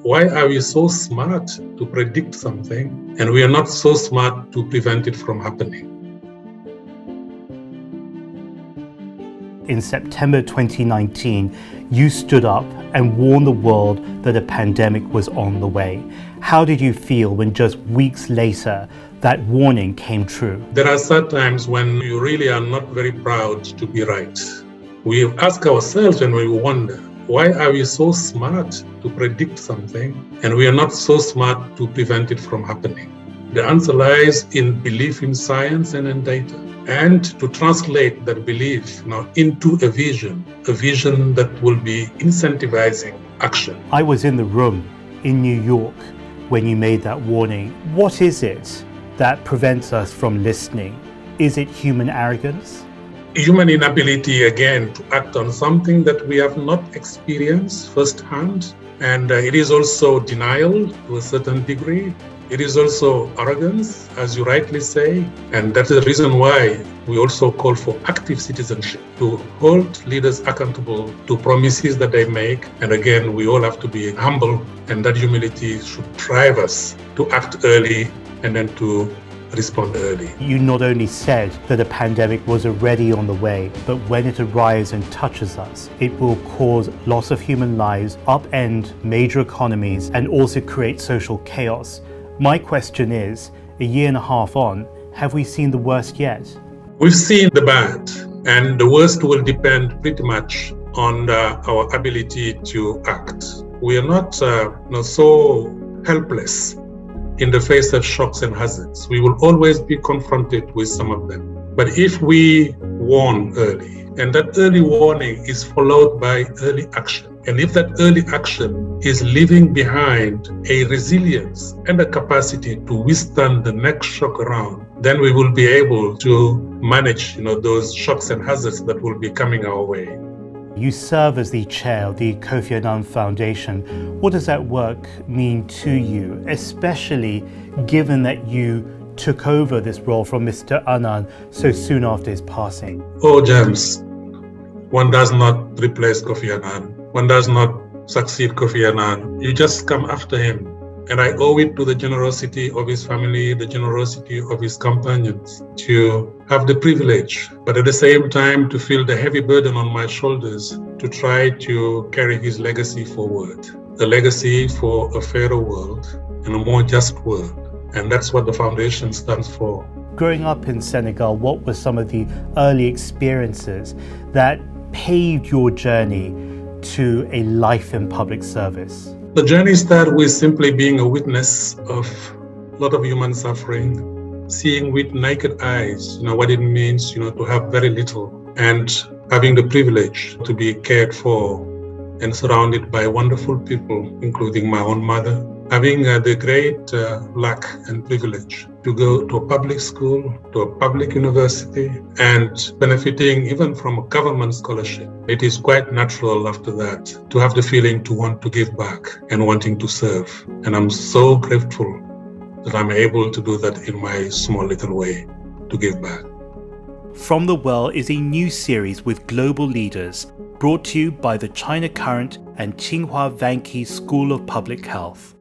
why are we so smart to predict something and we are not so smart to prevent it from happening? In September 2019, you stood up and warned the world that a pandemic was on the way. How did you feel when just weeks later that warning came true? There are some times when you really are not very proud to be right. We ask ourselves and we wonder, why are we so smart to predict something and we are not so smart to prevent it from happening? The answer lies in belief in science and in data, and to translate that belief now into a vision that will be incentivizing action. I was in the room in New York when you made that warning. What is it that prevents us from listening? Is it human arrogance? Human inability, again, to act on something that we have not experienced firsthand. And it is also denial to a certain degree. It is also arrogance, as you rightly say. And that's the reason why we also call for active citizenship, to hold leaders accountable to promises that they make. And again, we all have to be humble, and that humility should drive us to act early and then to respond early. You not only said that a pandemic was already on the way, but when it arrives and touches us, it will cause loss of human lives, upend major economies, and also create social chaos. My question is, a year and a half on, have we seen the worst yet? We've seen the bad, and the worst will depend pretty much on our ability to act. We are not so helpless in the face of shocks and hazards. We will always be confronted with some of them. But if we warn early, and that early warning is followed by early action, and if that early action is leaving behind a resilience and a capacity to withstand the next shock around, then we will be able to manage those shocks and hazards that will be coming our way. You serve as the chair of the Kofi Annan Foundation. What does that work mean to you, especially given that you took over this role from Mr. Annan so soon after his passing? Oh, James, one does not replace Kofi Annan. One does not succeed Kofi Annan. You just come after him. And I owe it to the generosity of his family, the generosity of his companions, to have the privilege, but at the same time to feel the heavy burden on my shoulders to try to carry his legacy forward. A legacy for a fairer world and a more just world. And that's what the foundation stands for. Growing up in Senegal, what were some of the early experiences that paved your journey to a life in public service? The journey started with simply being a witness of a lot of human suffering, seeing with naked eyes, what it means, to have very little, and having the privilege to be cared for and surrounded by wonderful people, including my own mother, having the great luck and privilege to go to a public school, to a public university, and benefiting even from a government scholarship. It is quite natural after that to have the feeling to want to give back and wanting to serve. And I'm so grateful that I'm able to do that in my small little way, to give back. From the Well is a new series with global leaders, brought to you by the China Current and Tsinghua Vanke School of Public Health.